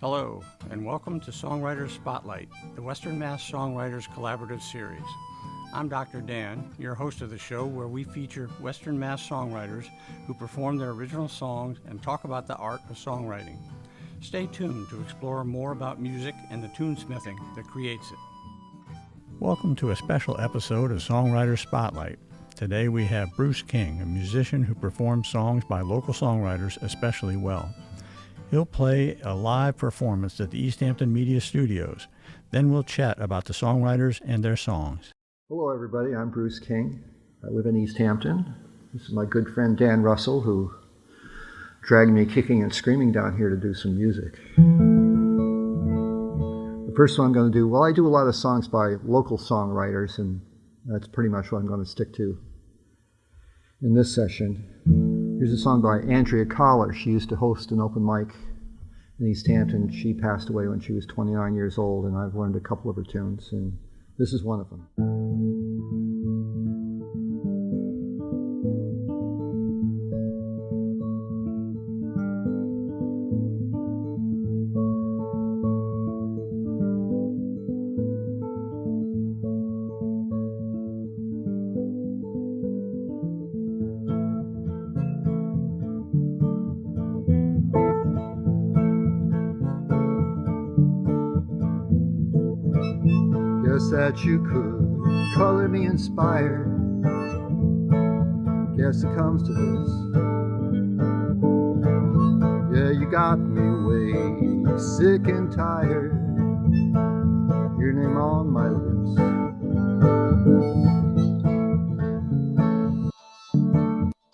Hello, and welcome to Songwriters Spotlight, the Western Mass Songwriters Collaborative Series. I'm Dr. Dan, your host of the show, where we feature Western Mass songwriters who perform their original songs and talk about the art of songwriting. Stay tuned to explore more about music and the tunesmithing that creates it. Welcome to a special episode of Songwriters Spotlight. Today we have Bruce King, a musician who performs songs by local songwriters especially well. He'll play a live performance at the East Hampton Media Studios. Then we'll chat about the songwriters and their songs. Hello everybody, I'm Bruce King. I live in East Hampton. This is my good friend Dan Russell, who dragged me kicking and screaming down here to do some music. The first one I'm going to do, I do a lot of songs by local songwriters, and that's pretty much what I'm going to stick to in this session. Here's a song by Andrea Collar. She used to host an open mic in East Hampton. She passed away when she was 29 years old, and I've learned a couple of her tunes, and this is one of them. Guess that you could color me inspired. Guess it comes to this. Yeah, you got me way sick and tired. Your name on my lips.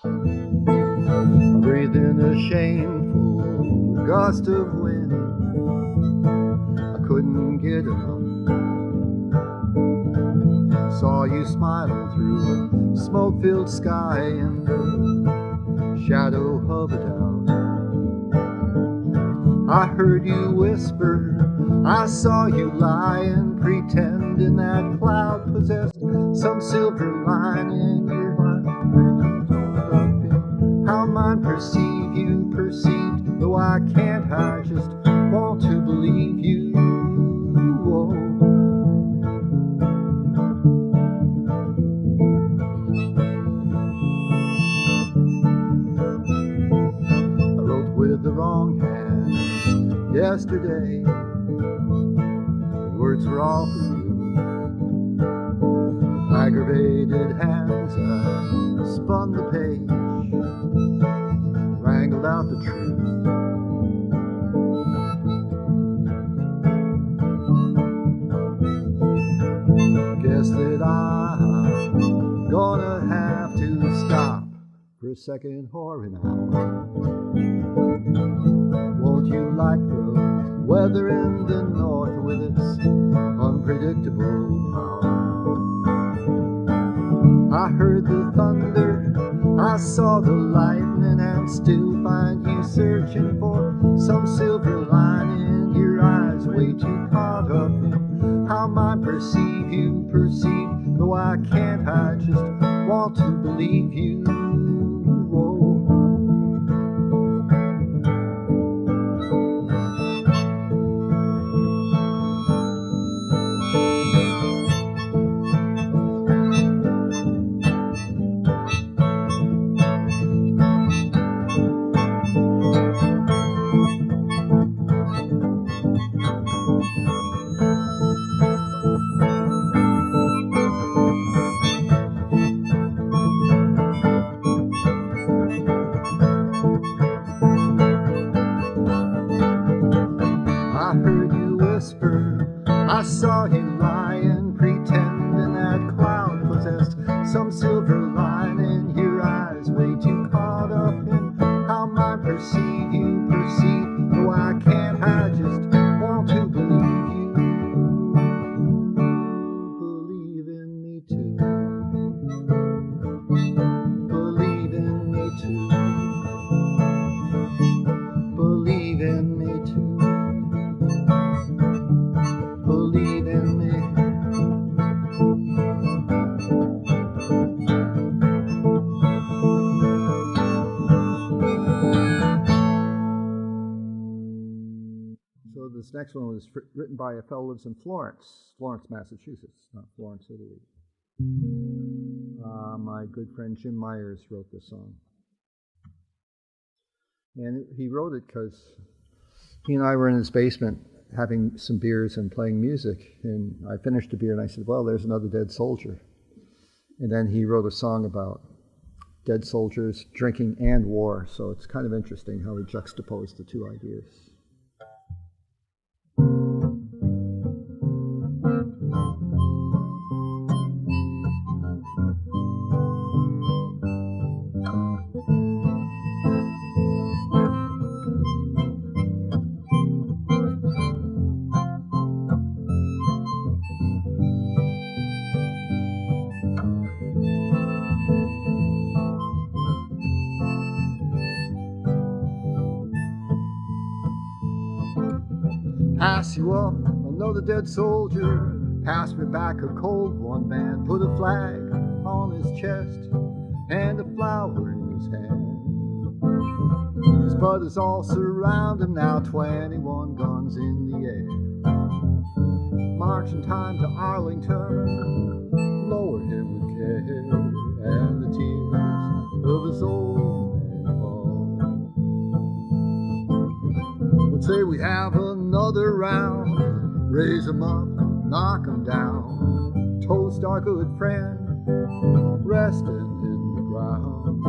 I breathe in a shameful gust of wind. I couldn't get enough. Saw you smiling through a smoke-filled sky in the shadow of a doubt. I heard you whisper, I saw you lie and pretend in that cloud possessed some silver line in your mind. How mine perceive you perceived, though I can't, I just want to believe you. Whoa. The wrong hand yesterday. The words were all for you. With aggravated hands I spun the page, wrangled out the truth. Guess that I'm gonna have to stop for a second whoring out. Won't you like the weather in the north with its unpredictable power? I heard the thunder, I saw the lightning, and still find you searching for some silver line in your eyes, way too caught up in how mine perceive you perceive, though I can't, I just want to believe you. I saw you lie and pretend in that cloud possessed some silver line in your eyes, way too caught up in how mine perceive you perceive, though I can't, I just want to believe you. Believe in me too. Believe in me too. Believe in me too. Believe in me. this next one was written by a fellow who lives in Florence, Massachusetts, not Florence, Italy. My good friend Jim Myers wrote this song. And he wrote it because he and I were in his basement having some beers and playing music. And I finished a beer and I said, well, there's another dead soldier. And then he wrote a song about dead soldiers, drinking, and war. So it's kind of interesting how he juxtaposed the two ideas. Pass you up another dead soldier, pass me back a cold one, man. Put a flag on his chest and a flower in his hand. His brothers all surround him now, 21 guns in the air. Marching time to Arlington, lower him with care, and the tears of his old man fall. Let's say we have another round, raise him up, knock him down, toast our good friend, resting in the ground.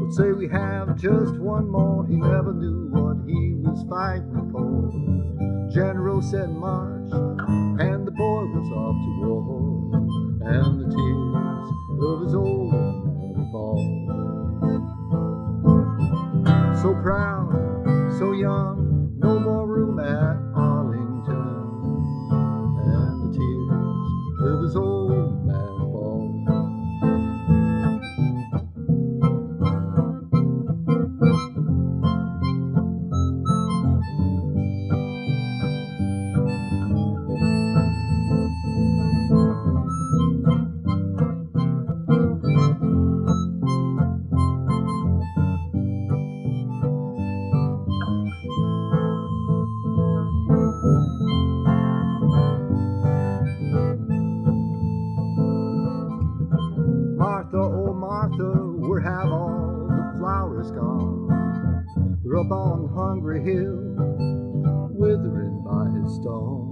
Let's say we have just one more, he never knew what he was fighting for. General said march, and the boy was off to war, and the tears of his old man fall. So proud, so young, no more room at Arlington, and the tears of his old man fall. Where have all the flowers gone? They're up on Hungry Hill, withering by his stone.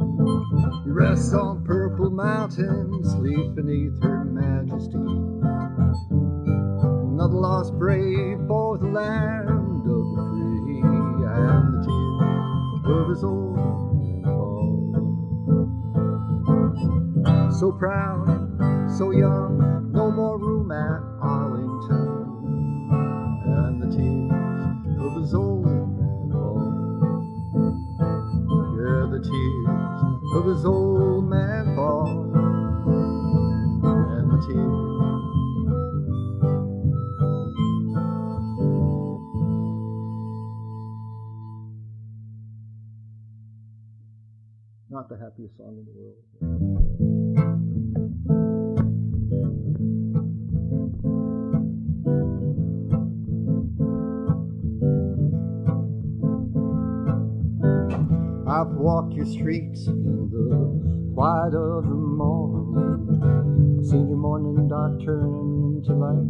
He rests on Purple Mountain, sleep beneath her majesty. Another lost brave for the land of the free, and the tears of his old man fall. So proud, so young, no more room at Arlington, and the tears of his old man fall. Yeah, the tears of his old man fall, and the tears. Not the happiest song in the world. I've walked your streets in the quiet of the morning. I've seen your morning dark turn into light.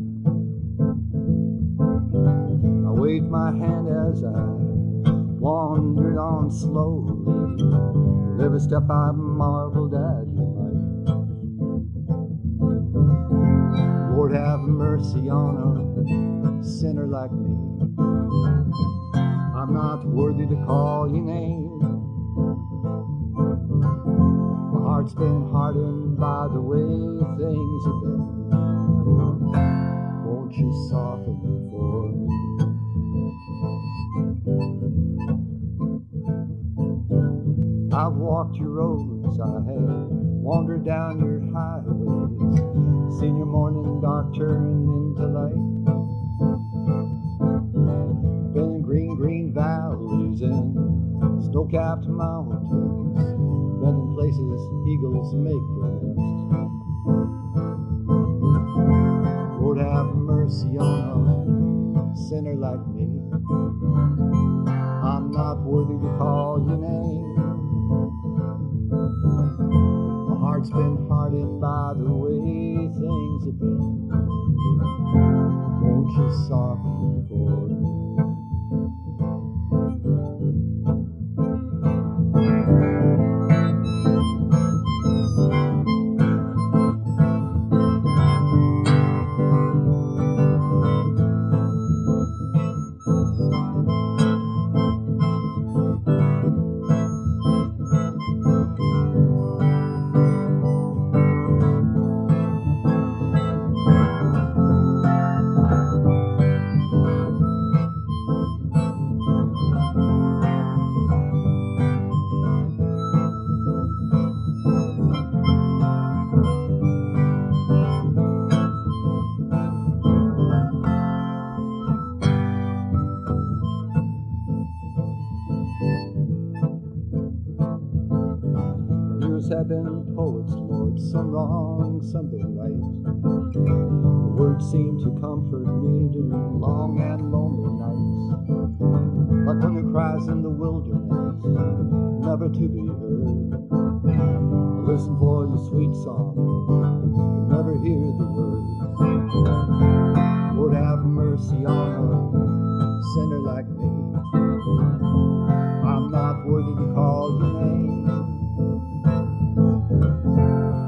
I waved my hand as I wandered on slowly. With every step I marveled at your light. Lord, have mercy on a sinner like me. I'm not worthy to call your name. My heart's been hardened by the way things have been. Won't you soften it for me? I've walked your roads, I have wandered down your highways, seen your morning dark turn into light. Been in green valleys and snow-capped mountains, been in places eagles make their nest. Lord, have mercy on a sinner like me. I'm not worthy to call your name. heart's been hardened by the way things have been. Won't you soften for me? Years have been poets, Lord, some wrong, some been right. The words seem to comfort me during long and lonely nights, like one who cries in the wilderness, never to be heard. I listen for your sweet song, but never hear the words. Lord, have mercy on a sinner like me. I'm not worthy to call your name.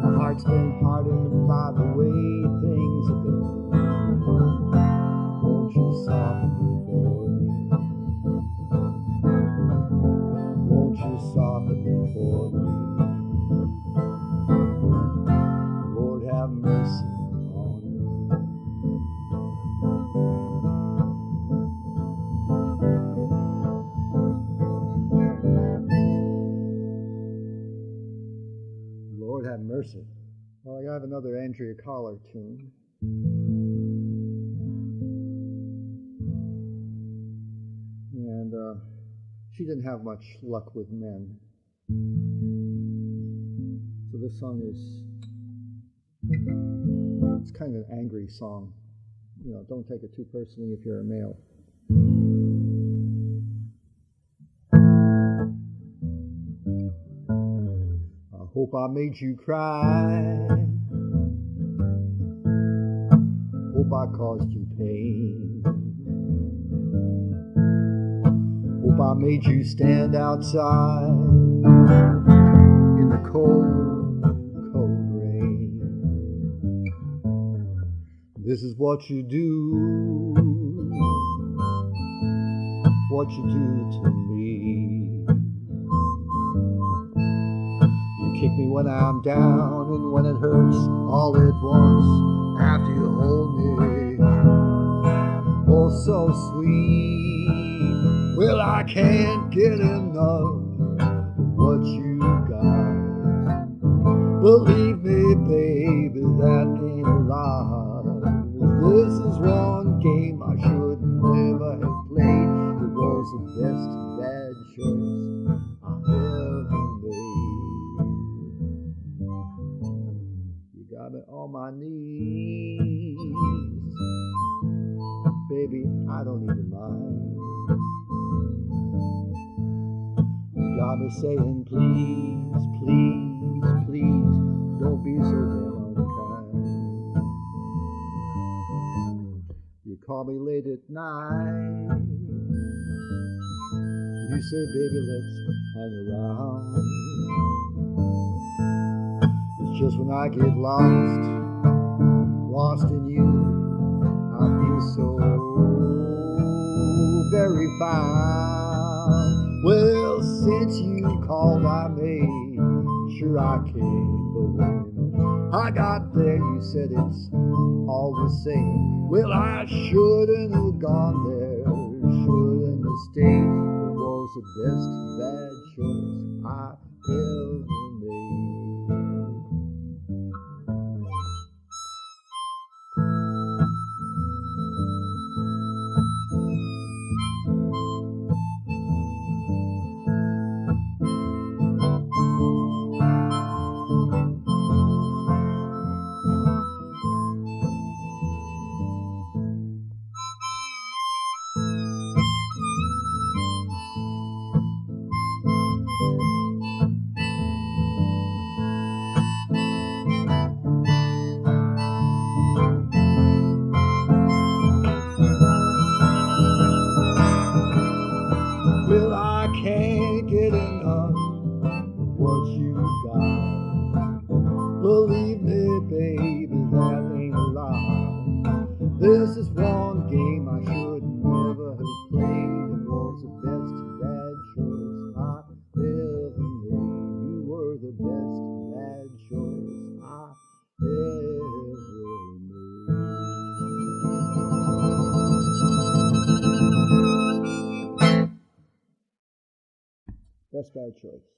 My heart's been hardened by the way things have been. Won't you soften it for me? Won't you soften it for me? Lord, have mercy on me. Lord, have mercy. Well, I have another Andrea Collar tune. And she didn't have much luck with men. So this song is, it's kind of an angry song. You know, don't take it too personally if you're a male. Hope I made you cry. Hope I caused you pain. Hope I made you stand outside in the cold, cold rain. This is what you do, what you do to me. Kick me when I'm down and when it hurts all at once after you hold me. Oh, so sweet. Well, I can't get enough of what you got. Believe me, baby, that ain't a lie. This is one game I should never have played. It was the best bad choice I ever made. Got me on my knees. Baby, I don't even mind. You got me saying, please, please, please, don't be so damn unkind. You call me late at night. You say, baby, let's hang around. Just when I get lost in you, I feel so very fine. Well, since you called, I made sure I came. But when I got there, you said it's all the same. Well, I shouldn't have gone there, shouldn't have stayed. It was the best bad choice I ever made. can't get enough of what you got. Believe me, baby, that ain't a lie. This is one game I should never have played. It was the best bad choice I ever made. You were the best bad choice I ever made. Best bad choice.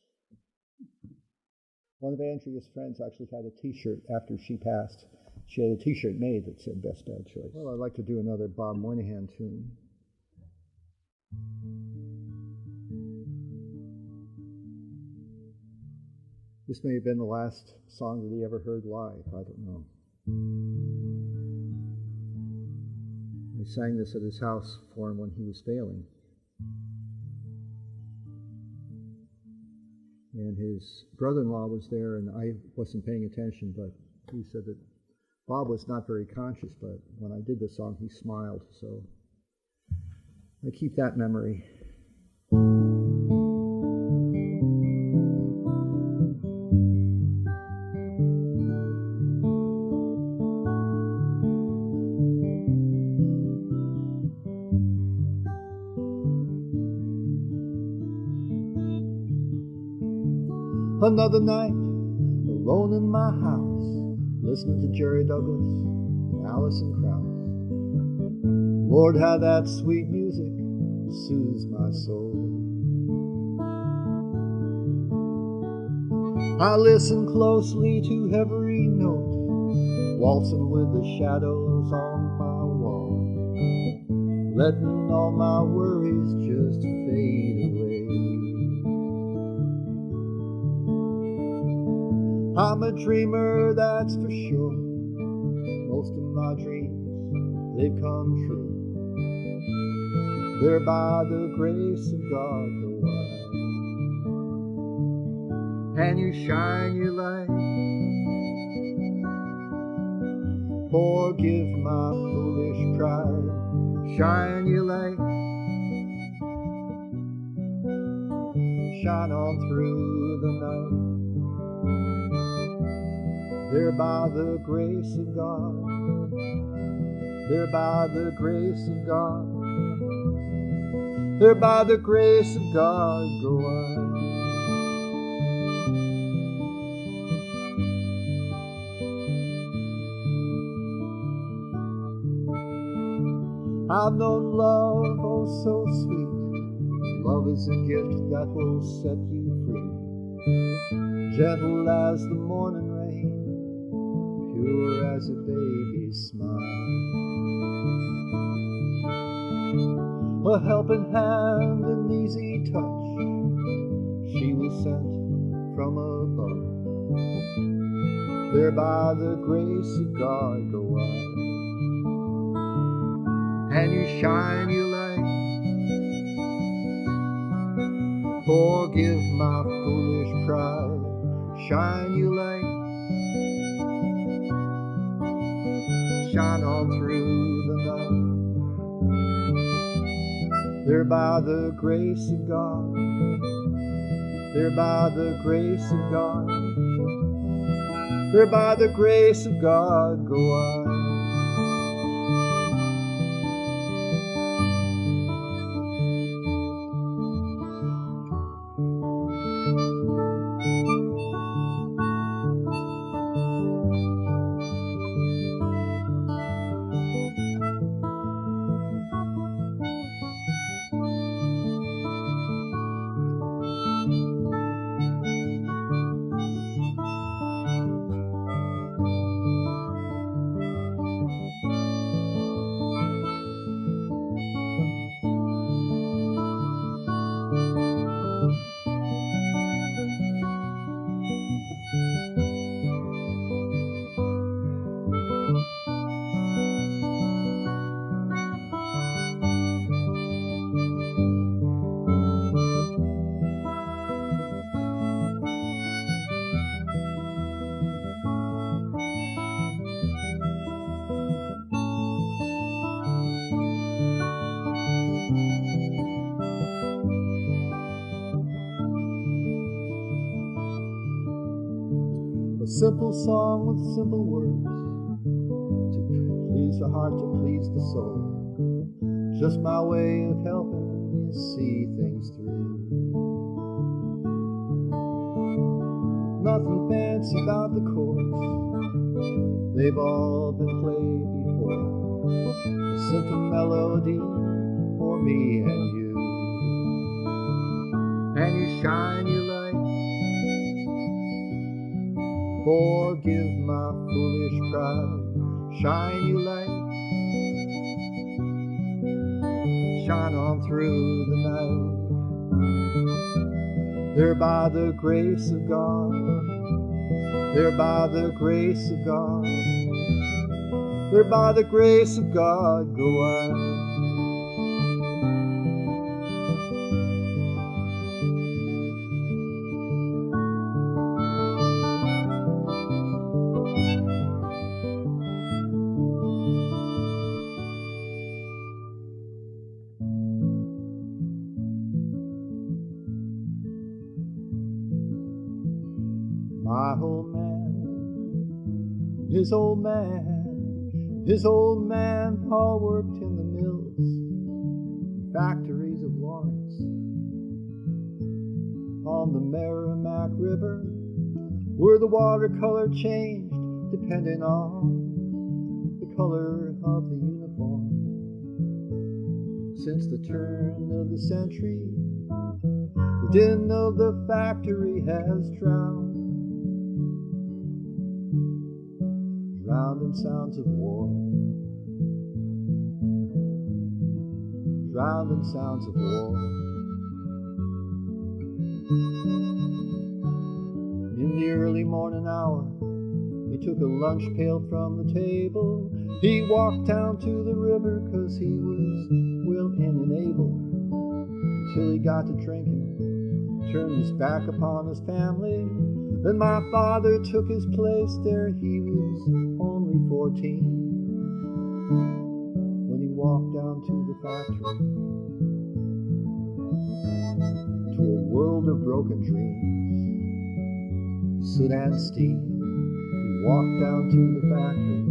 One of Andrea's friends actually had a t-shirt after she passed. She had a t-shirt made that said Best Bad Choice. Well, I'd like to do another Bob Moynihan tune. This may have been the last song that he ever heard live. I don't know. They sang this at his house for him when he was failing. And his brother-in-law was there, and I wasn't paying attention, but he said that Bob was not very conscious, but when I did the song, he smiled, so I keep that memory. Another night, alone in my house, listening to Jerry Douglas and Alison Krauss. Lord, how that sweet music soothes my soul. I listen closely to every note, waltzing with the shadows on my wall, letting all my worries just fade away. I'm a dreamer, that's for sure. Most of my dreams, they've come true. They're by the grace of God the wise. And you shine your light. Forgive my foolish pride. Shine your light. Shine on through the night. They're by the grace of God. They're by the grace of God. They're by the grace of God, go on. I've known love, oh so sweet. Love is a gift that will set you free. Gentle as the morning rain, pure as a baby's smile. A helping hand, an easy touch, she was sent from above. There by the grace of God go I, and you shine your light. Forgive my foolish pride, shine your light. Shine on through the night. They're by the grace of God. They're by the grace of God. They're by the grace of God go I. simple song with simple words, to please the heart, to please the soul. Just my way of helping you see things through. Nothing fancy about the chords, they've all been played before. A simple melody for me and you. And you shine your light. Forgive my foolish pride. Shine your light. Shine on through the night. There by the grace of God. There by the grace of God. There by the grace of God go I. My old man, his old man, Paul worked in the mills, factories of Lawrence. On the Merrimack River, where the watercolor changed, depending on the color of the uniform. Since the turn of the century, the din of the factory has drowned in sounds of war, drowned in sounds of war. In the early morning hour, he took a lunch pail from the table. He walked down to the river 'cause he was willing and able, till he got to drinking, turned his back upon his family. Then my father took his place there. He was only 14 when he walked down to the factory, to a world of broken dreams, soot and steam. He walked down to the factory.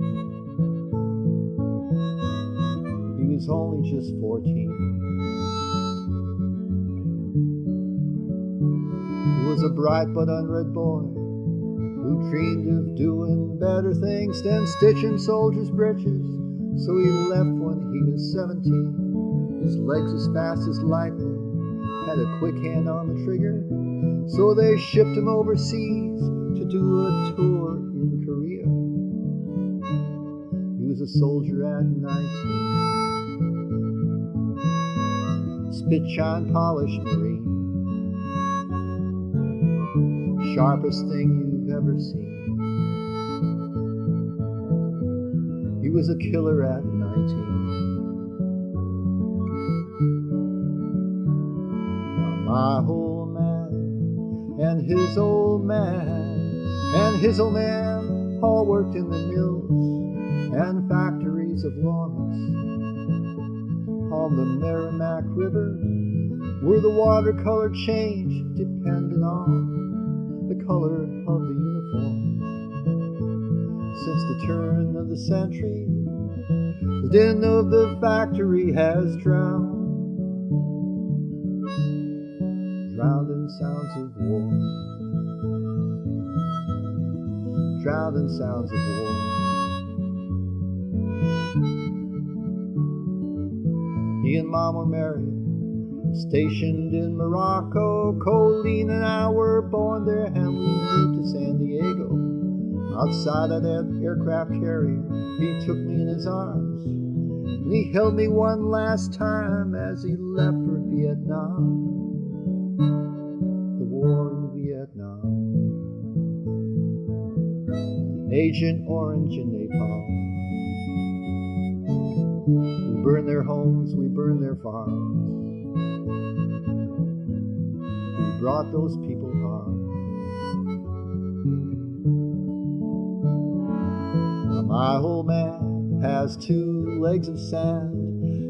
He was only just 14. He was a bright but unread boy who dreamed of doing better things than stitching soldiers' breeches. So he left when he was 17. His legs as fast as lightning, had a quick hand on the trigger. So they shipped him overseas to do a tour in Korea. He was a soldier at 19, spit shine polished Marine, sharpest thing you've ever seen. He was a killer at 19. Now my old man and his old man all worked in the mills and factories of Lawrence. On the Merrimack River, where the watercolor changed depending on the color of the uniform. Since the turn of the century, the din of the factory has drowned in sounds of war, drowned in sounds of war. He and Mom were married, stationed in Morocco. Colleen and I were born there, and we moved to San Diego. Outside of that aircraft carrier, he took me in his arms, and he held me one last time as he left for Vietnam. The war in Vietnam. Agent Orange and napalm. We burned their homes, we burned their farms. We brought those people harm. Now my old man has 2 legs of sand.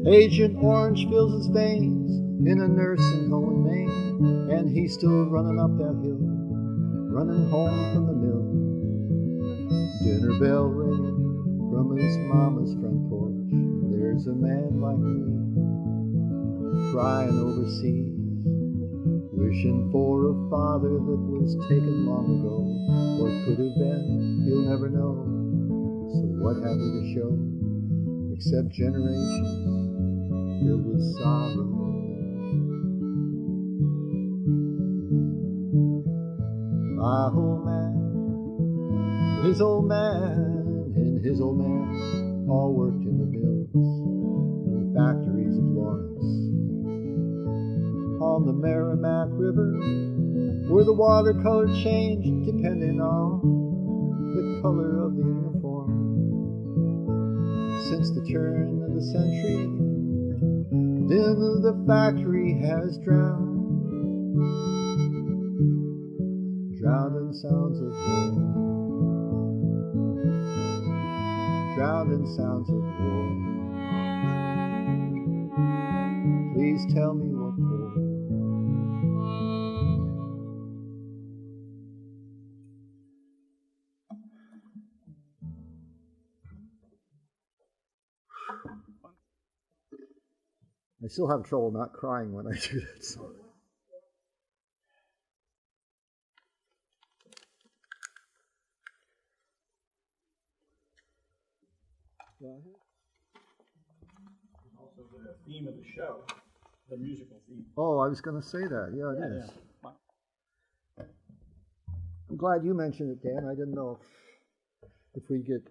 Agent Orange fills his veins in a nursing home in Maine. And he's still running up that hill, running home from the mill. Dinner bell ringing from his mama's front porch. And there's a man like me crying overseas, wishing for a father that was taken long ago. What could have been, he'll never know. So what have we to show except generations filled with sorrow? My old man, his old man, and his old man all worked in the mills and factories of Lawrence. On the Merrimack River, where the watercolor changed depending on the color of the uniform. Since the turn of the century, the din of the factory has drowned in sounds of war, drowned in sounds of war. Please tell me what for. I still have trouble not crying when I do that song. Also the theme of the show, the musical theme. Oh, I was going to say that. Yeah, it is. Yeah. I'm glad you mentioned it, Dan. I didn't know if we get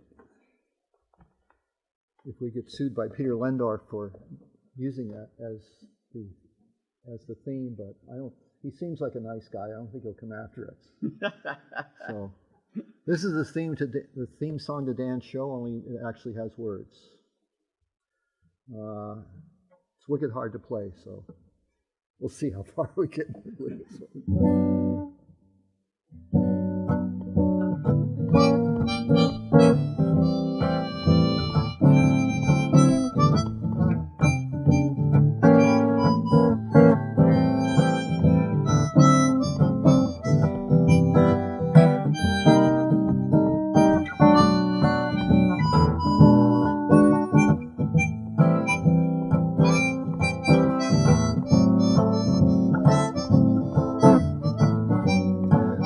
sued by Peter Lendorf for using that as the theme, but I don't. He seems like a nice guy. I don't think he'll come after us. So. This is the theme song to Dan's show, only it actually has words. It's wicked hard to play, so we'll see how far we get with this one.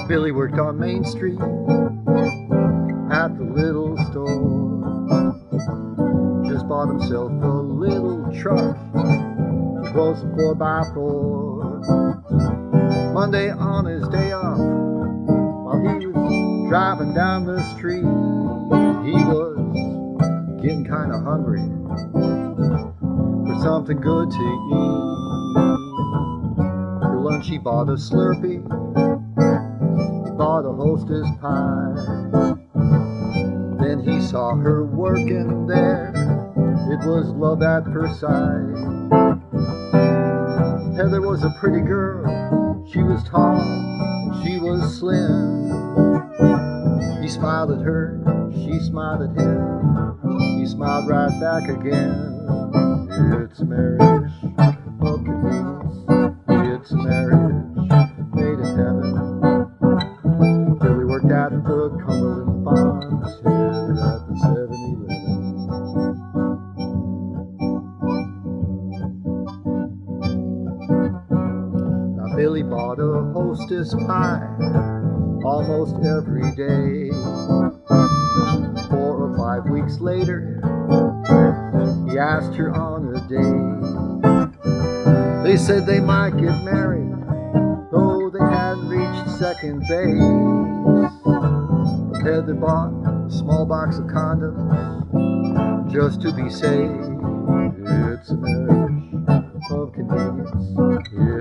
Billy worked on Main Street at the little store. Just bought himself a little truck. It was a 4x4. Monday on his day off, while he was driving down the street, he was getting kind of hungry for something good to eat. For lunch he bought a Slurpee, bought a Hostess pie. Then he saw her working there. It was love at first sight. Heather was a pretty girl. She was tall, she was slim. He smiled at her, she smiled at him. He smiled right back again. It's a marriage of convenience. It's a marriage made in heaven. Billy worked at the Cumberland Farms here at the 7-Eleven. Now Billy bought a Hostess pie almost every day. 4 or 5 weeks later, he asked her on a date. They said they might get married, though they hadn't reached second base. But Heather bought a small box of condoms just to be safe. It's a marriage of convenience.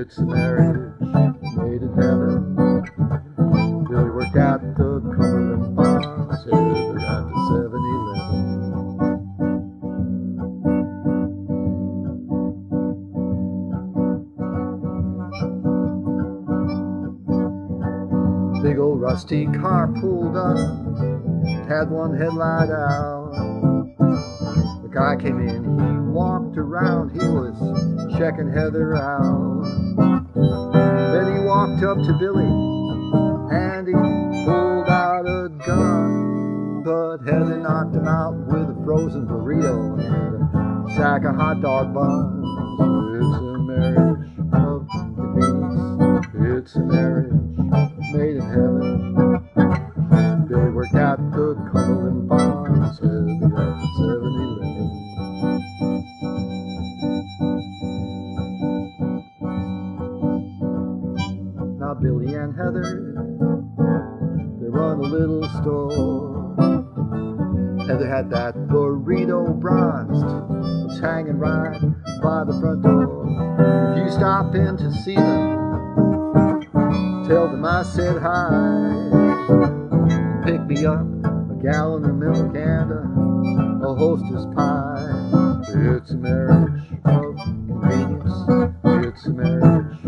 It's a marriage made in heaven. Billy worked at the Cumberland Farms, Heather at the 7-Eleven. Big old rusty car pulled up, had one headlight out. The guy came in, he walked around, he was checking Heather out. Then he walked up to Billy and he pulled out a gun, but but Heather knocked him out with a frozen burrito and a sack of hot dog buns. It's a marriage of convenience. It's a marriage made in heaven. Billy worked at the Cumberland Farms, Heather at the 7-Eleven. Now Billy and Heather, they run a little store. Heather had that burrito bronzed, it's hanging right by the front door. If you stop in to see them, tell them I said hi. Pick me up a gallon of milk and a Hostess pie. It's a marriage of convenience. It's a marriage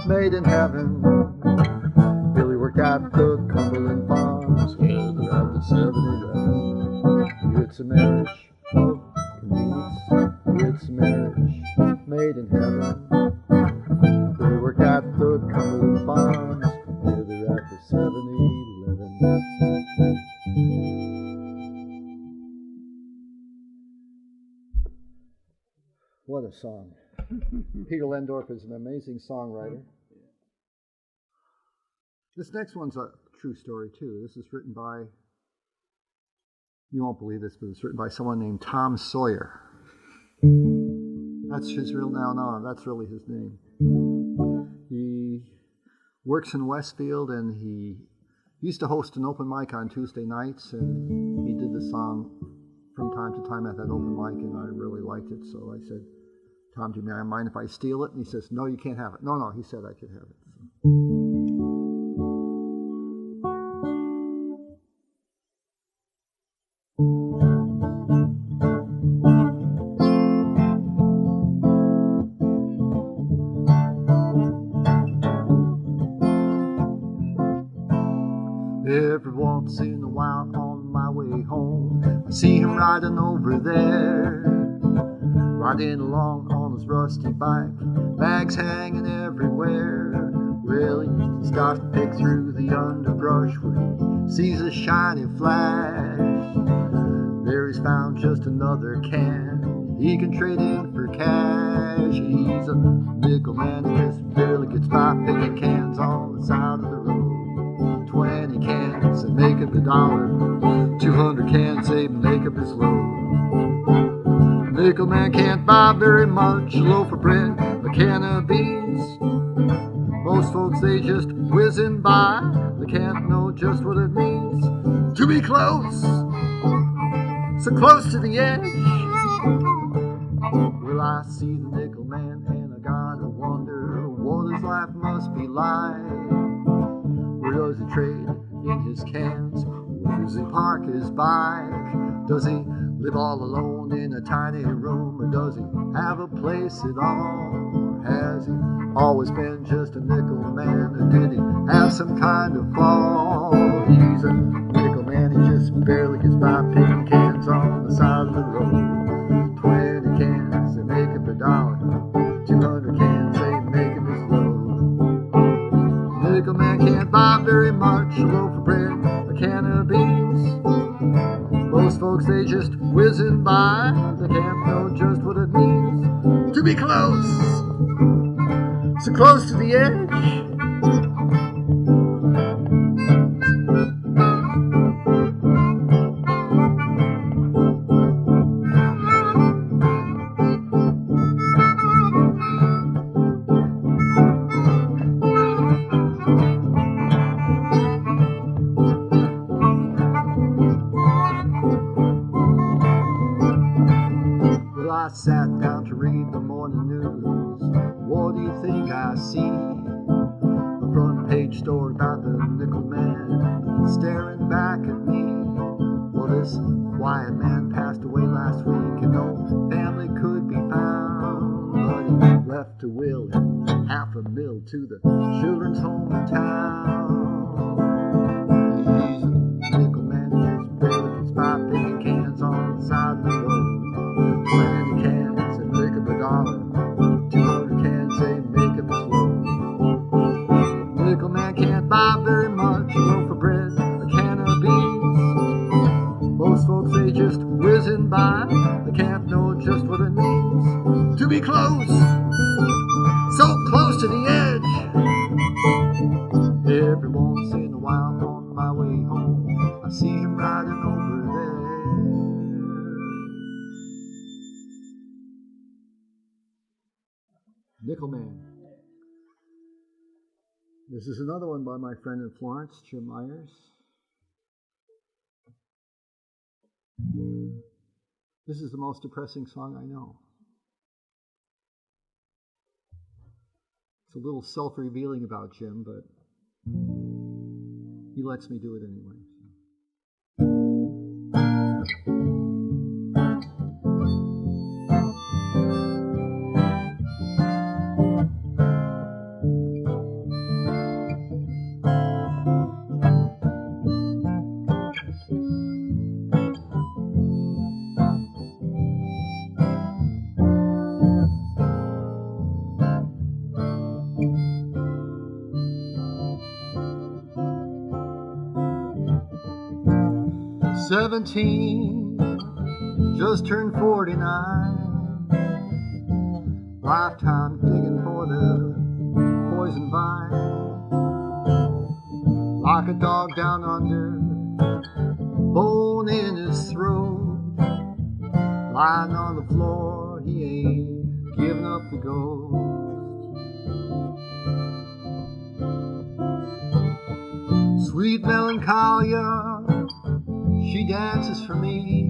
made in heaven. Billy worked at the Cumberland Farms, Heather at the 7-Eleven. It's a marriage of convenience. It's a marriage made in heaven. Billy worked at the Cumberland Farms, Heather at the 7-Eleven. What a song. Peter Lendorf is an amazing songwriter. This next one's a true story, too. This is written by, you won't believe this, but it's written by someone named Tom Sawyer. That's his real name. No, that's really his name. He works in Westfield, and he used to host an open mic on Tuesday nights, and he did the song from time to time at that open mic, and I really liked it, so I said, Tom, do you mind if I steal it? And he says, no, you can't have it. No, he said I could have it. So. Every once in a while on my way home, I see him riding over there, riding along on his rusty bike, bags hanging everywhere. Well, he stops to pick through the underbrush where he sees a shiny flash. There he's found just another can he can trade in for cash. He's a nickel man who just barely gets by picking cans on the side of the road. 20 cans and make up $1. 200 cans, they make up his load. Nickel man can't buy very much, a loaf of bread, a can of beans. Most folks, they just whizzing by, they can't know just what it means to be close, so close to the edge. Well, I see the nickel man and I gotta wonder what his life must be like. Where does he trade in his cans? Where does he park his bike? Does he live all alone in a tiny room, or does he have a place at all? Has he always been just a nickel man, or did he have some kind of fall? He's a nickel man, he just barely gets by picking cans on the side of the road. 20 cans, they make up $1. 200 cans, they make up his load. Nickel man can't buy very much, a loaf of bread, a can of beans. Most folks, they just whizzing by, they can't know just what it means to be close, so close to the edge. I sat down to read the morning news. What do you think I see? The front page story about the nickel man staring back at me. Well, this quiet man passed away last week, and no family could be found. But he left a will and $500,000 to the children's home in town. He's a nickel man who just barely gets by picking cans on the side of the road. 20 cans and make up $1. 200 cans, they make up his load. Nickel man can't buy very much, a loaf of bread, a can of beans. Most while on my way home, I see him riding over there. Nickel Man. This is another one by my friend in Florence, Jim Myers. This is the most depressing song I know. It's a little self-revealing about Jim, but he lets me do it anyway. 17, just turned 49. Lifetime digging for the poison vine. Like a dog down under, bone in his throat. Lying on the floor, he ain't giving up the ghost. Sweet melancholia, she dances for me,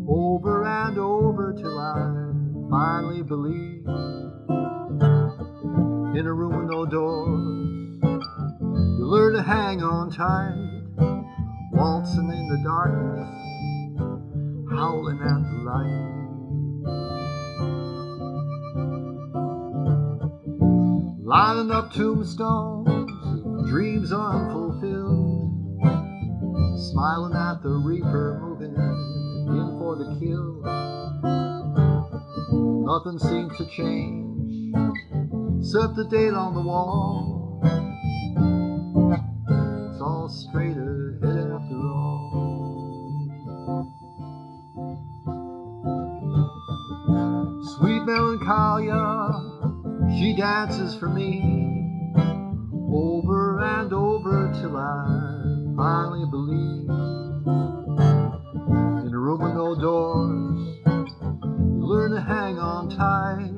over and over till I finally believe. In a room with no doors, you learn to hang on tight, waltzing in the darkness, howling at the light. Lining up tombstones, dreams unfulfilled, smiling at the reaper moving in for the kill. Nothing seems to change except the date on the wall. It's all straight ahead after all. Sweet melancholia, she dances for me, over and over till I finally believe. In a room with no doors, you learn to hang on tight,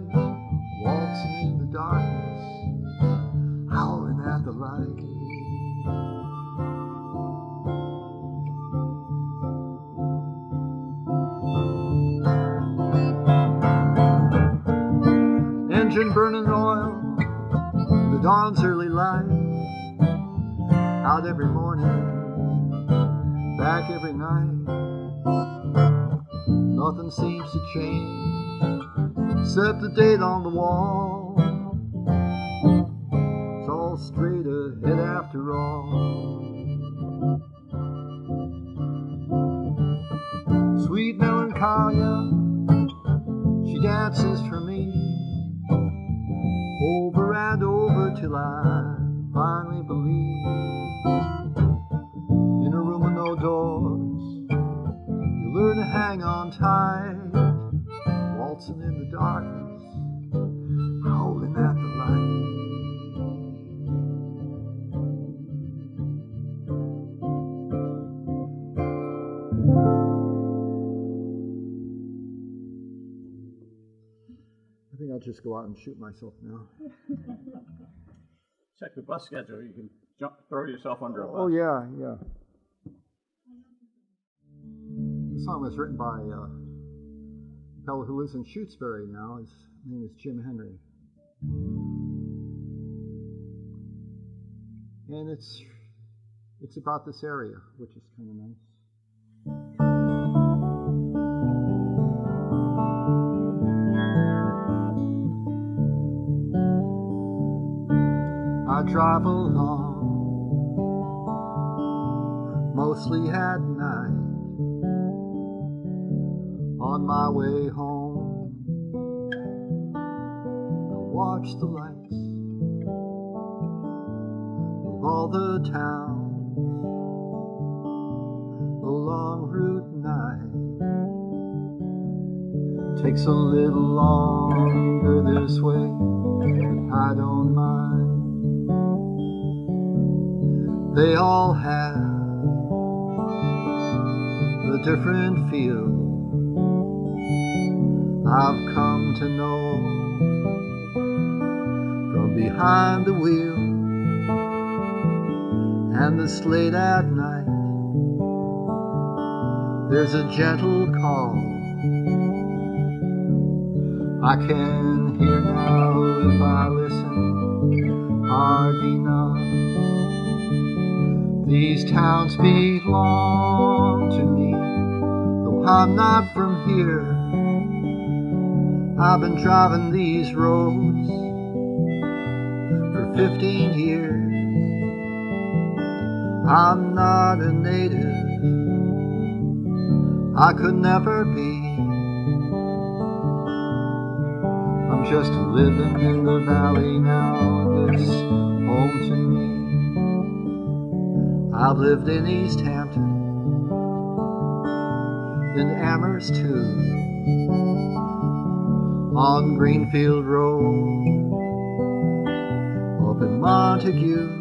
waltzing in the darkness, howling at the light. Engine burning oil, the dawn's early light, out every morning, back every night. Nothing seems to change except the date on the wall. It's all straight ahead after all. Sweet melancholia, she dances for me, over and over till I finally believe. In a room with no doors, you learn to hang on tight, waltzing in the darkness, howling at the light. I think I'll just go out and shoot myself now. Check the bus schedule. You can throw yourself under a bus. Oh, yeah, yeah. The song was written by a fellow who lives in Shutesbury now. His name is Jim Henry. And it's about this area, which is kind of nice. I drive along, mostly at night, on my way home. I watch the lights of all the towns, the long route night takes a little longer this way, but I don't mind. They all have a different feel. I've come to know from behind the wheel and the slate at night, there's a gentle call I can hear now if I listen hard enough. These towns belong to me, though I'm not from here. I've been driving these roads for 15 years. I'm not a native, I could never be. I'm just living in the valley now, it's home to me. I've lived in East Hampton, in Amherst too, on Greenfield Road, up in Montague.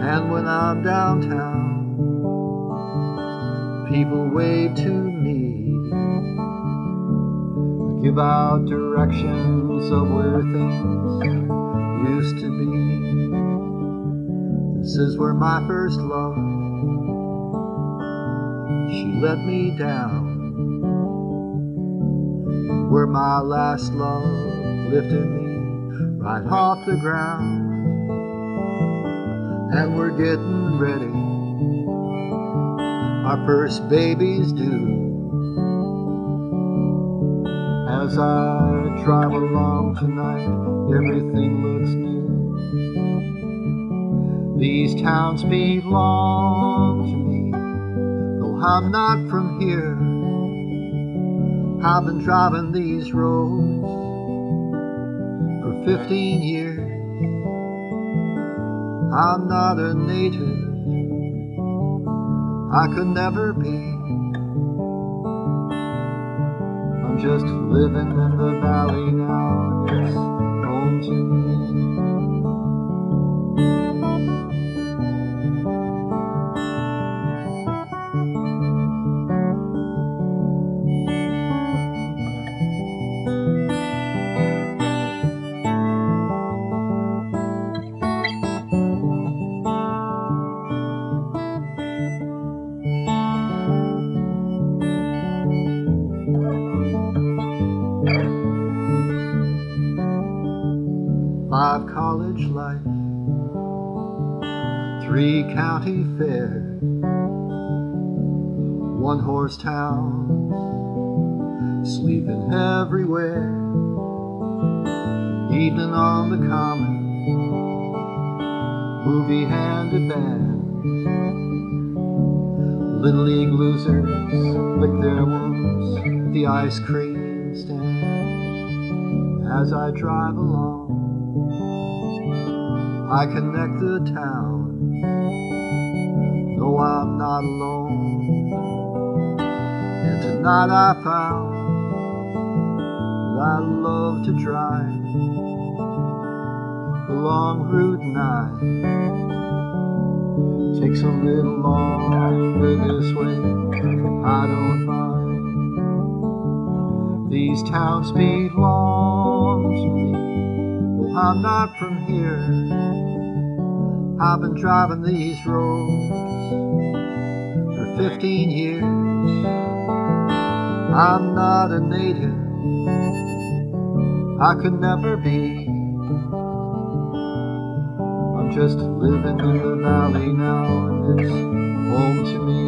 And when I'm downtown, people wave to me, give out directions of where things used to be. This is where my first love, she let me down, where my last love lifted me right off the ground. And we're getting ready, our first baby's due. As I drive along tonight, everything looks new. These towns belong to me, though I'm not from here. I've been driving these roads for 15 years. I'm not a native, I could never be. I'm just living in the valley now, it's home to me. 5 college life, 3 county fair, 1 horse town, sleeping everywhere, evening on the common, movie handed band, Little League losers lick their wounds at the ice cream stand. As I drive along, I connect the town. No, I'm not alone. And tonight I found that I love to drive along Route 9. Takes a little longer this way, I don't mind. These towns belong to me, though I'm not from here. I've been driving these roads for 15 years. I'm not a native, I could never be. I'm just living in the valley now, and it's home to me.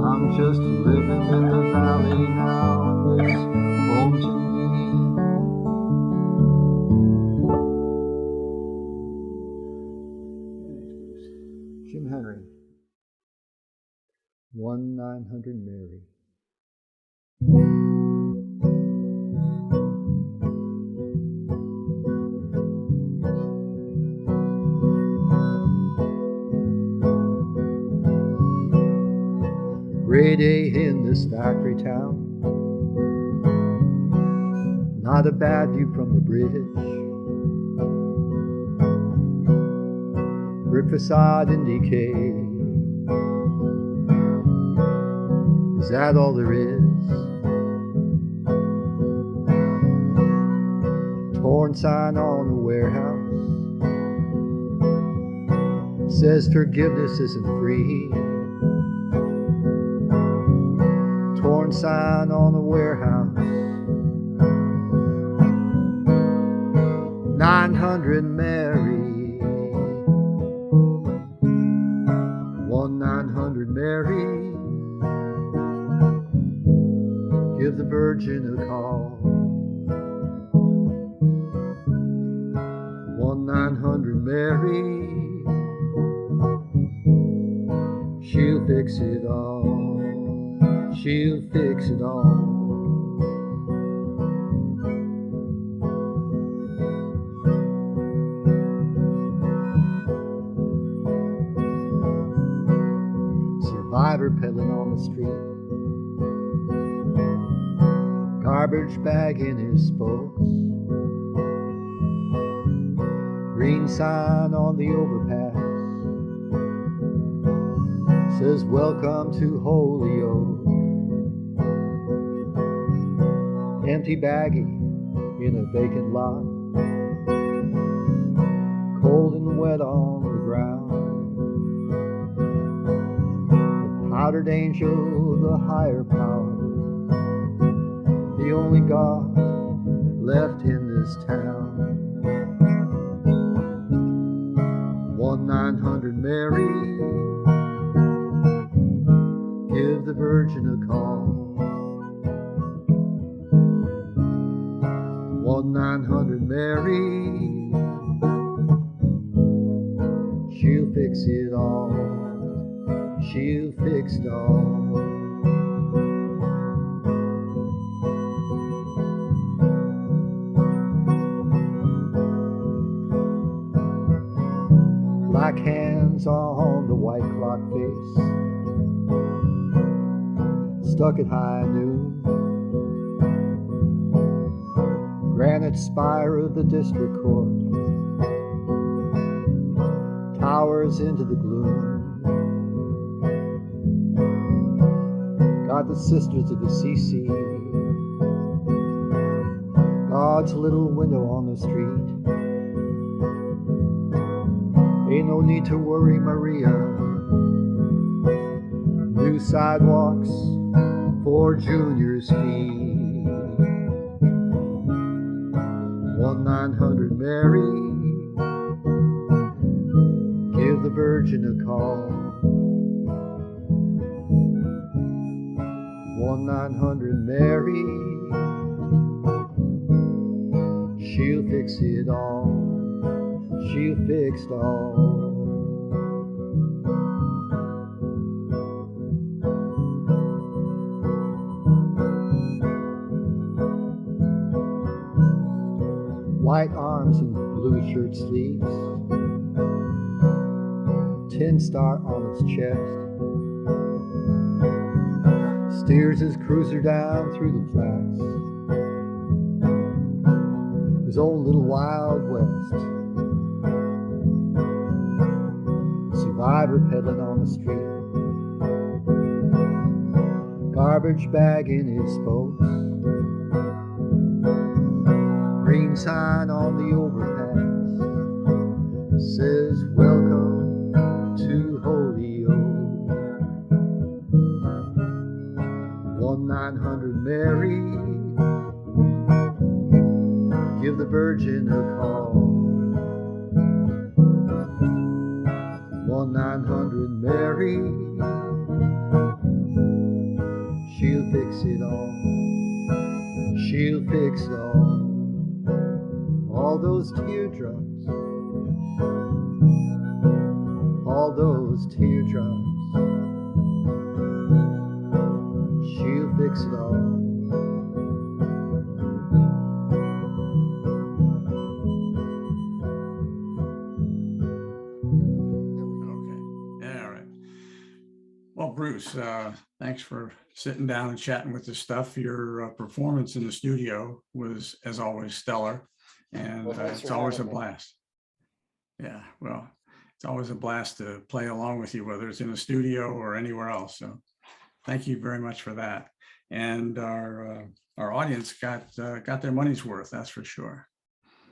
I'm just living in the valley now, and it's home to me. Jim Henry, 1-900 Mary. Gray day in this factory town, not a bad view from the bridge. brick facade in decay. Is that all there is? Torn sign on a warehouse says forgiveness isn't free. Torn sign on a warehouse, 900 Mary, 900 Mary, give the Virgin a call. 900 Mary, she'll fix it all, she'll fix it all. Survivor peddling on the street, garbage bag in his spokes, green sign on the overpass says welcome to Holyoke. Empty baggie in a vacant lot, cold and wet on the ground. The powdered angel, the higher power, the only God left in this town. 900 Mary, give the Virgin a call. 900 Mary, she'll fix it all, she'll fix it all. Black hands on the white clock face, stuck at high noon. Granite spire of the district court towers into the gloom. Got the sisters of the CC, God's little window on the street. Ain't no need to worry, Maria. New sidewalks for Junior's feet. 900 Mary, give the Virgin a call. 900 Mary, she'll fix it all, she'll fix it all. White arms and blue shirt sleeves, tin star on its chest, steers his cruiser down through the flats, his own little Wild West. Survivor peddling on the street, garbage bag in his spokes, green sign on the overpass says welcome to Holyoke. 900 Mary, give the Virgin a call. 900 Mary, she'll fix it all, she'll fix it all. All those teardrops, all those teardrops, she'll fix it all. Okay, all right. Well, Bruce, thanks for sitting down and chatting with this stuff. Your performance in the studio was, as always, stellar. And Well, thanks it's for always a having me. blast. Yeah, well, it's always a blast to play along with you, whether it's in a studio or anywhere else. So thank you very much for that. And our audience got their money's worth, that's for sure.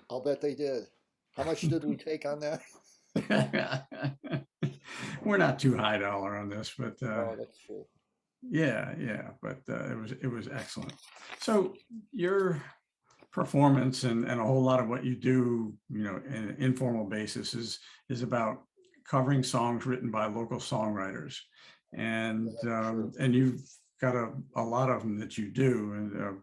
I'll bet they did. How much did we take on that? We're not too high dollar on this, but Oh, that's true. yeah, but it was excellent. So your performance and a whole lot of what you do, in an informal basis is about covering songs written by local songwriters, and True. and you've got a lot of them that you do, and a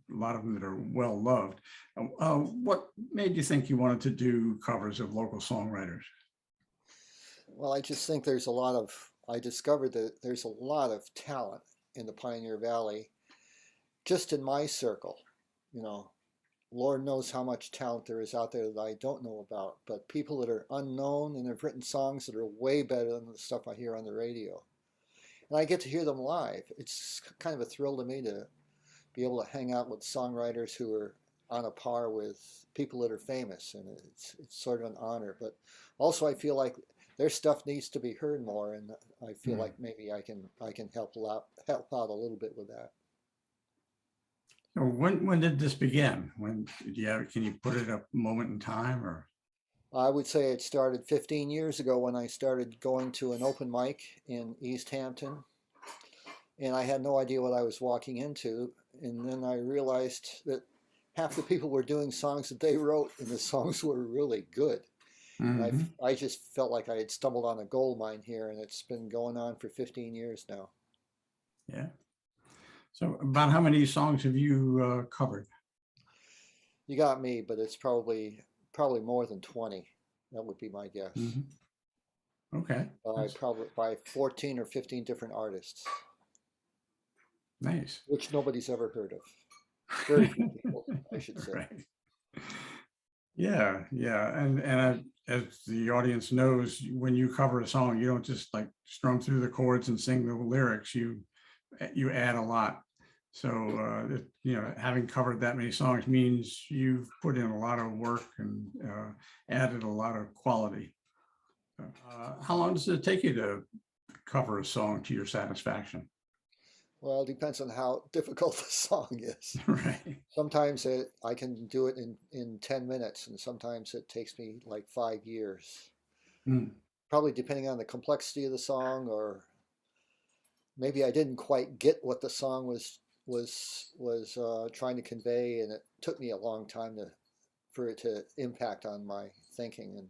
lot of them that are well loved. What made you think you wanted to do covers of local songwriters? Well, I just think there's a lot of, I discovered that there's a lot of talent in the Pioneer Valley, just in my circle. You know, Lord knows how much talent there is out there that I don't know about, but people that are unknown and have written songs that are way better than the stuff I hear on the radio. And I get to hear them live. It's kind of a thrill to me to be able to hang out with songwriters who are on a par with people that are famous, and it's sort of an honor. But also, I feel like their stuff needs to be heard more, and I feel like maybe I can help out a little bit with that. So when did this begin? Can you put it a moment in time, or? I would say it started 15 years ago when I started going to an open mic in East Hampton, and I had no idea what I was walking into. And then I realized that half the people were doing songs that they wrote, and the songs were really good. Mm-hmm. And I just felt like I had stumbled on a gold mine here, and it's been going on for 15 years now. Yeah. So about how many songs have you covered? You got me, but it's probably more than 20. That would be my guess. Mm-hmm. Okay. Probably by 14 or 15 different artists. Nice. Which nobody's ever heard of. Very few people, I should say. Right. Yeah, and as the audience knows, when you cover a song, you don't just like strum through the chords and sing the lyrics. You add a lot. So having covered that many songs means you've put in a lot of work and added a lot of quality. How long does it take you to cover a song to your satisfaction? Well, it depends on how difficult the song is. Right. Sometimes I can do it in 10 minutes, and sometimes it takes me like 5 years. Mm. Probably depending on the complexity of the song, or maybe I didn't quite get what the song was trying to convey, and it took me a long time for it to impact on my thinking. And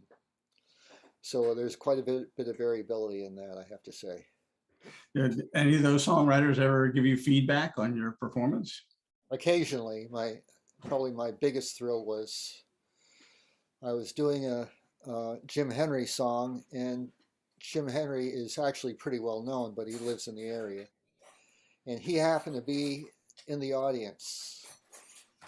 so there's quite a bit of variability in that, I have to say. Did any of those songwriters ever give you feedback on your performance? Occasionally, probably my biggest thrill was I was doing a Jim Henry song, and Jim Henry is actually pretty well known, but he lives in the area, and he happened to be in the audience,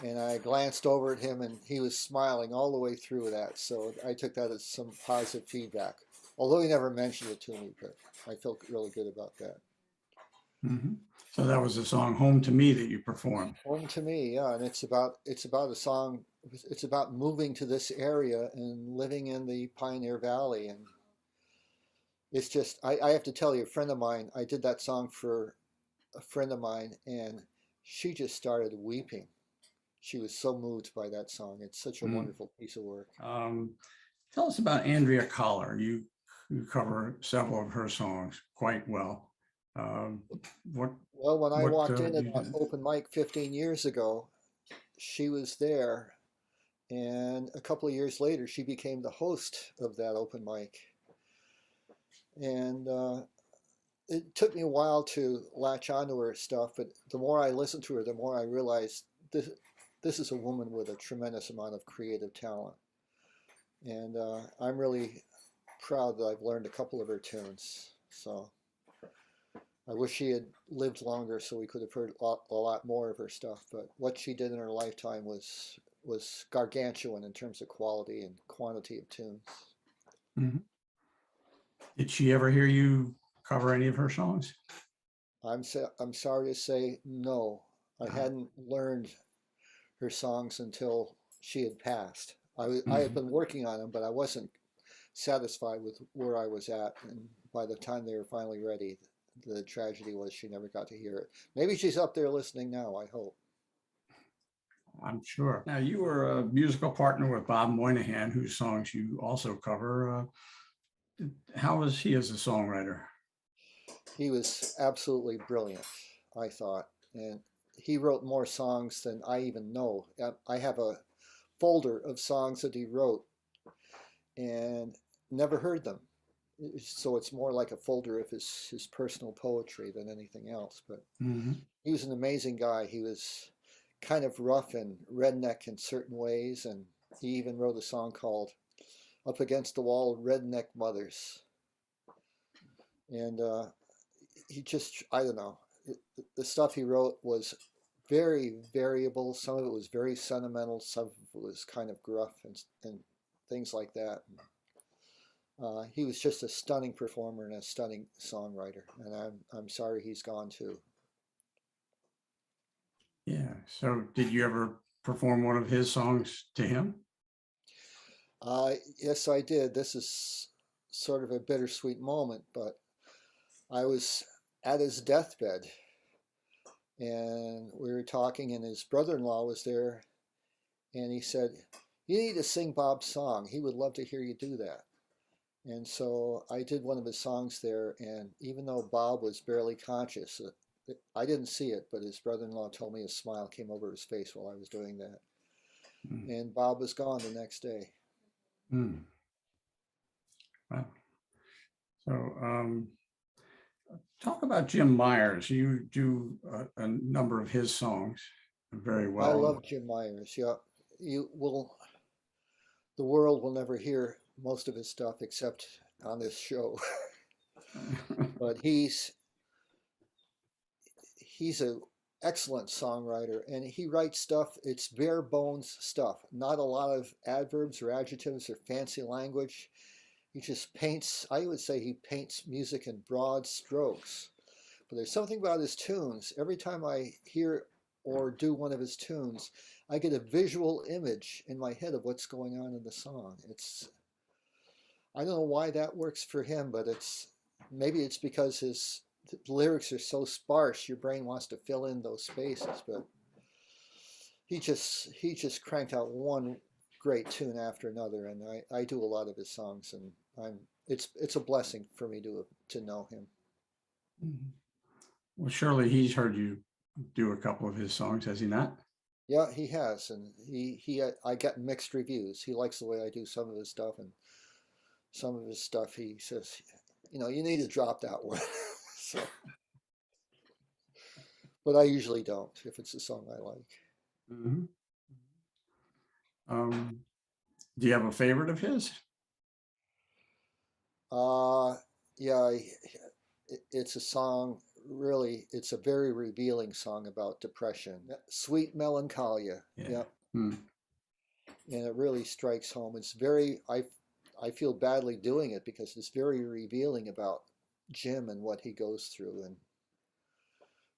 and I glanced over at him, and he was smiling all the way through that, so I took that as some positive feedback. Although he never mentioned it to me, but I felt really good about that. Mm-hmm. So that was the song "Home to Me" that you performed. Home to Me, yeah, and it's about a song. It's about moving to this area and living in the Pioneer Valley, and it's just I have to tell you, a friend of mine, I did that song for a friend of mine, and she just started weeping. She was so moved by that song. It's such a wonderful piece of work. Tell us about Andrea Collar. You cover several of her songs quite well. Well, when I walked in at an open mic 15 years ago, she was there, and a couple of years later, she became the host of that open mic. And it took me a while to latch onto her stuff, but the more I listened to her, the more I realized this is a woman with a tremendous amount of creative talent. And I'm really proud that I've learned a couple of her tunes. So I wish she had lived longer so we could have heard a lot more of her stuff. But what she did in her lifetime was gargantuan in terms of quality and quantity of tunes. Mm-hmm. Did she ever hear you cover any of her songs? I'm sorry to say no. I hadn't learned her songs until she had passed. I had been working on them, but I wasn't satisfied with where I was at. And by the time they were finally ready, the tragedy was she never got to hear it. Maybe she's up there listening now, I hope. I'm sure. Now, you were a musical partner with Bob Moynihan, whose songs you also cover. How was he as a songwriter? He was absolutely brilliant, I thought. And he wrote more songs than I even know. I have a folder of songs that he wrote and never heard them. So it's more like a folder of his personal poetry than anything else. But Mhm. he was an amazing guy. He was kind of rough and redneck in certain ways. And he even wrote a song called Up Against the Wall, Redneck Mothers. And he just, I don't know, the stuff he wrote was very variable. Some of it was very sentimental. Some of it was kind of gruff and things like that. He was just a stunning performer and a stunning songwriter, and I'm sorry he's gone too. Yeah. So, did you ever perform one of his songs to him? Yes, I did. This is sort of a bittersweet moment, but I was at his deathbed, and we were talking, and his brother-in-law was there, and he said, "You need to sing Bob's song. He would love to hear you do that." And so I did one of his songs there, and even though Bob was barely conscious, I didn't see it, but his brother-in-law told me a smile came over his face while I was doing that. Mm. And Bob was gone the next day. Mm. Wow. So, talk about Jim Myers. You do a number of his songs very I well. love Jim Myers. Yeah, the world will never hear most of his stuff except on this show. But he's a excellent songwriter, and he writes stuff, it's bare bones stuff, not a lot of adverbs or adjectives or fancy language. He just paints, I would say he paints music in broad strokes. But there's something about his tunes. Every time I hear or do one of his tunes, I get a visual image in my head of what's going on in the song. I don't know why that works for him, but maybe it's because his lyrics are so sparse, your brain wants to fill in those spaces. But he just cranked out one great tune after another, and I do a lot of his songs, and it's a blessing for me to know him. Mhm. Well, surely he's heard you do a couple of his songs, has he not? Yeah, he has, and I get mixed reviews. He likes the way I do some of his stuff, and some of his stuff he says, you need to drop that one. So, but I usually don't if it's a song I like. Mhm. Um, do you have a favorite of his? Uh, yeah, it's a song. Really, it's a very revealing song about depression, sweet melancholia. Yeah. Yeah, Hmm. and it really strikes home. I feel badly doing it because it's very revealing about Jim and what he goes through,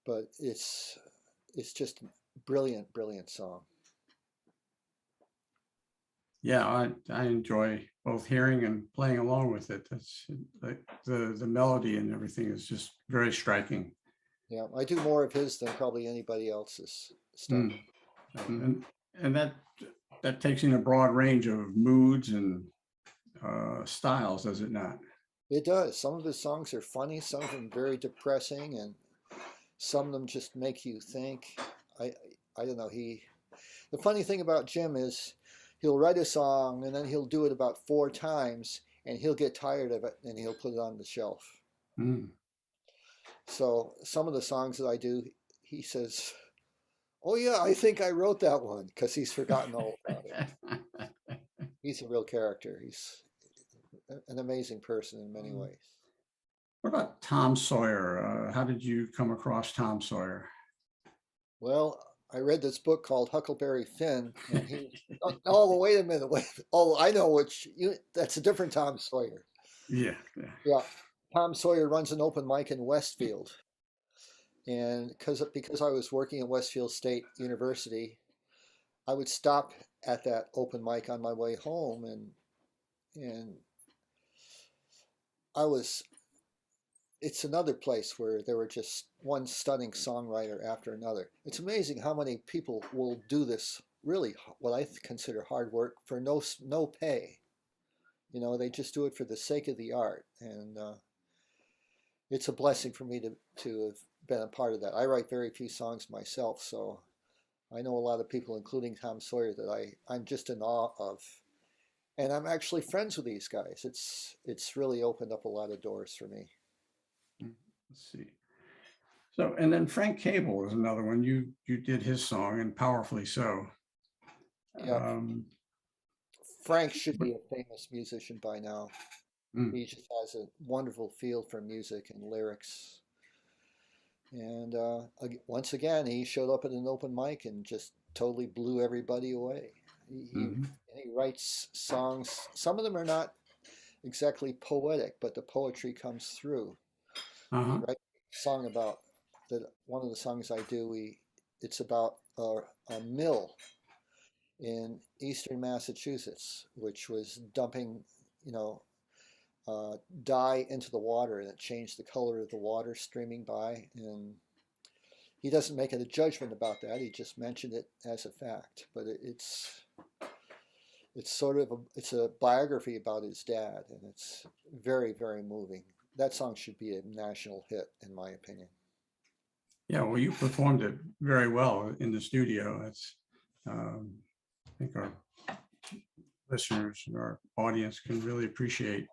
but it's just brilliant, brilliant song. Yeah, I enjoy both hearing and playing along with it. That's like the melody and everything is just very striking. Yeah, I do more of his than probably anybody else's stuff. Mm. And that takes in a broad range of moods and styles, does it not? It does. Some of his songs are funny, some of them very depressing, and some of them just make you think. I I don't know. The funny thing about Jim is he'll write a song and then he'll do it about 4 times and he'll get tired of it and he'll put it on the shelf. Mm. So some of the songs that I do, he says, "Oh yeah, I think I wrote that one," because he's forgotten all about it. He's a real character. He's an amazing person in many ways. What about Tom Sawyer? How did you come across Tom Sawyer? Well, I read this book called Huckleberry Finn, and oh, wait a minute. Wait. Oh, I know that's a different Tom Sawyer. Yeah, yeah. Yeah. Tom Sawyer runs an open mic in Westfield. And because I was working at Westfield State University, I would stop at that open mic on my way home and I was, it's another place where there were just one stunning songwriter after another. It's amazing how many people will do this really what I consider hard work for no pay. You know, they just do it for the sake of the art, and it's a blessing for me to have been a part of that. I write very few songs myself, so I know a lot of people, including Tom Sawyer, that I'm just in awe of, and I'm actually friends with these guys. It's really opened up a lot of doors for me. Let's see. So, and then Frank Cable is another one. You did his song, and powerfully so. Yeah, Um, Frank should but, be a famous musician by now. mm, He just has a wonderful feel for music and lyrics. And once again, he showed up at an open mic and just totally blew everybody away. mhm. He writes songs. Some of them are not exactly poetic, but the poetry comes through. He Uh-huh. writes a song about that. One of the songs I do, it's about a mill in eastern Massachusetts, which was dumping, you know, dye into the water, and it changed the color of the water streaming by. And he doesn't make a judgment about that. He just mentioned it as a fact. But it's sort of it's a biography about his dad, and it's very, very moving. That song should be a national hit, in my opinion. Yeah, well, you performed it very well in the studio. I think our listeners and our audience can really appreciate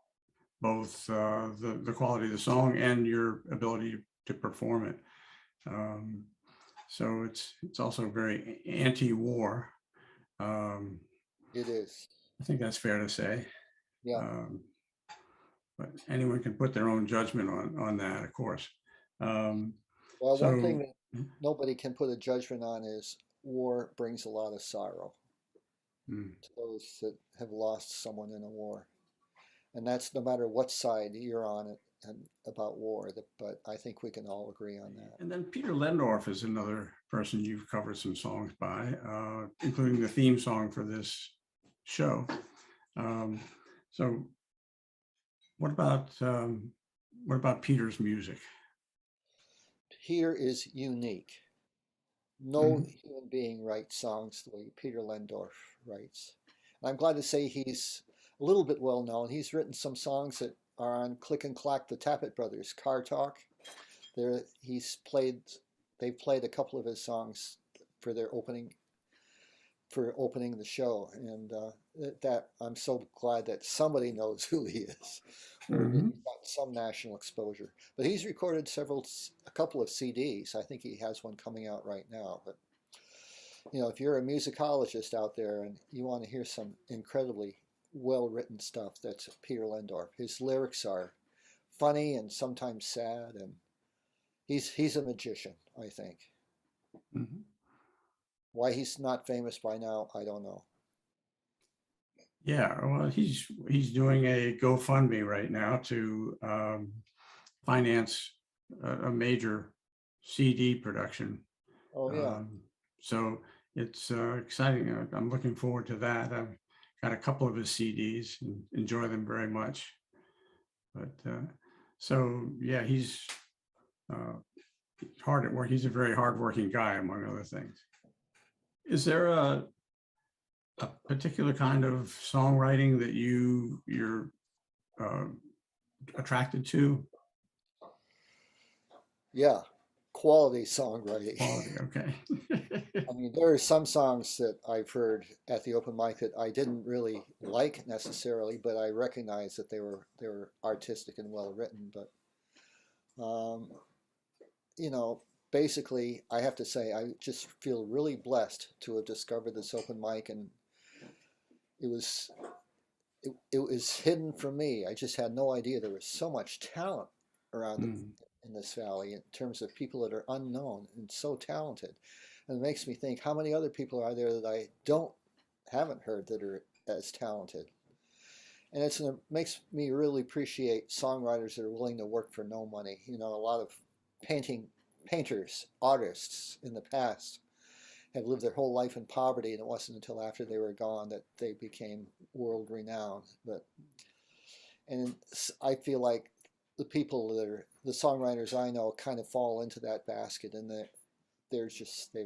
both the quality of the song and your ability to perform it. Um, so it's also very anti-war. Um, It is. I think that's fair to say. Yeah. Um, but anyone can put their own judgment on that, of course. Um, Well, one thing so, that nobody can put a judgment on is war brings a lot of sorrow mm, to those that have lost someone in a war. And that's no matter what side you're on it and about war. But I think we can all agree on that. and then Peter Lendorf is another person you've covered some songs by, including the theme song for this show. Um, so, what about Peter's music? Peter is unique. No Mm-hmm. human being writes songs the way Peter Lendorf writes. And I'm glad to say he's a little bit well known. He's written some songs that are on Click and Clack, the Tappet Brothers, Car Talk. There, he's played. They've played a couple of his songs for their opening the show, and that I'm so glad that somebody knows who he is, or that Mm-hmm. he's got some national exposure. But he's recorded a couple of CDs. I think he has one coming out right now. But you know, if you're a musicologist out there and you want to hear some incredibly well-written stuff, that's Peter Lendorf. His lyrics are funny and sometimes sad, and he's a magician, I think. Mm-hmm. Why he's not famous by now, I don't know. Yeah, well, he's doing a GoFundMe right now to finance a major CD production. Oh yeah. Um, so it's exciting. I'm looking forward to that. I've got a couple of his CDs and enjoy them very much. But so yeah, he's uh, hard at work. He's a very hardworking guy, among other things. Is there a particular kind of songwriting that you're uh, attracted to? Yeah, quality songwriting. Quality, okay. I mean, there are some songs that I've heard at the open mic that I didn't really like necessarily, but I recognize that they were artistic and well written. But um, you know, basically, I have to say I just feel really blessed to have discovered this open mic, and it was it was hidden from me. I just had no idea there was so much talent around Mm, in this valley in terms of people that are unknown and so talented. And it makes me think how many other people are there that I haven't heard that are as talented. And it makes me really appreciate songwriters that are willing to work for no money. You know, a lot of painters, artists in the past have lived their whole life in poverty, and it wasn't until after they were gone that they became world renowned. But And I feel like the people that are the songwriters I know kind of fall into that basket, and they've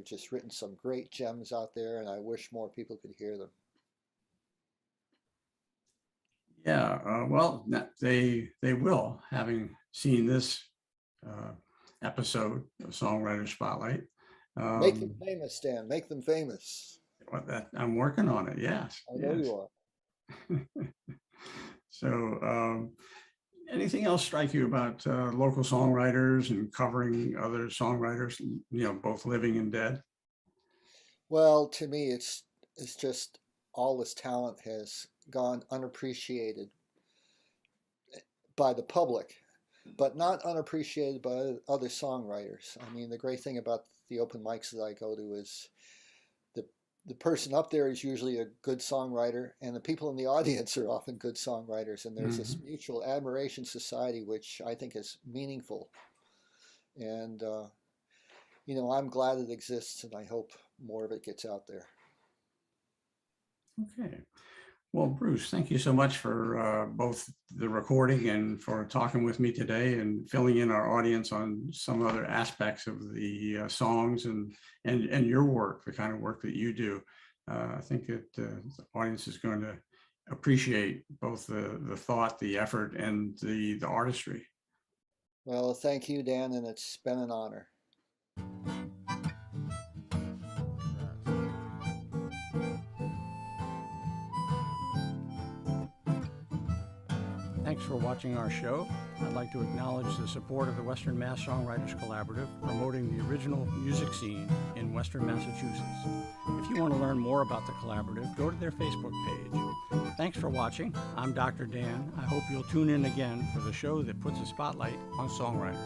just written some great gems out there, and I wish more people could hear them. Yeah, well, they will, having seen this uh, episode of Songwriter Spotlight. Make them Um, famous, Dan. Make them famous. I'm working on it. Yes, I know yes. you are. So, anything else strike you about local songwriters and covering other songwriters, both living and dead? Well, to me, it's just all this talent has gone unappreciated by the public, but not unappreciated by other songwriters. I mean, the great thing about the open mics that I go to is the the person up there is usually a good songwriter, and the people in the audience are often good songwriters, and there's this Hmm. mutual admiration society, which I think is meaningful. And I'm glad it exists, and I hope more of it gets out there. Okay. Well, Bruce, thank you so much for both the recording and for talking with me today and filling in our audience on some other aspects of the songs and your work, the kind of work that you do. I think that the audience is going to appreciate both the thought, the effort, and the artistry. Well, thank you, Dan, and it's been an honor. Thanks for watching our show. I'd like to acknowledge the support of the Western Mass Songwriters Collaborative, promoting the original music scene in Western Massachusetts. If you want to learn more about the collaborative, go to their Facebook page. Thanks for watching. I'm Dr. Dan. I hope you'll tune in again for the show that puts a spotlight on songwriters.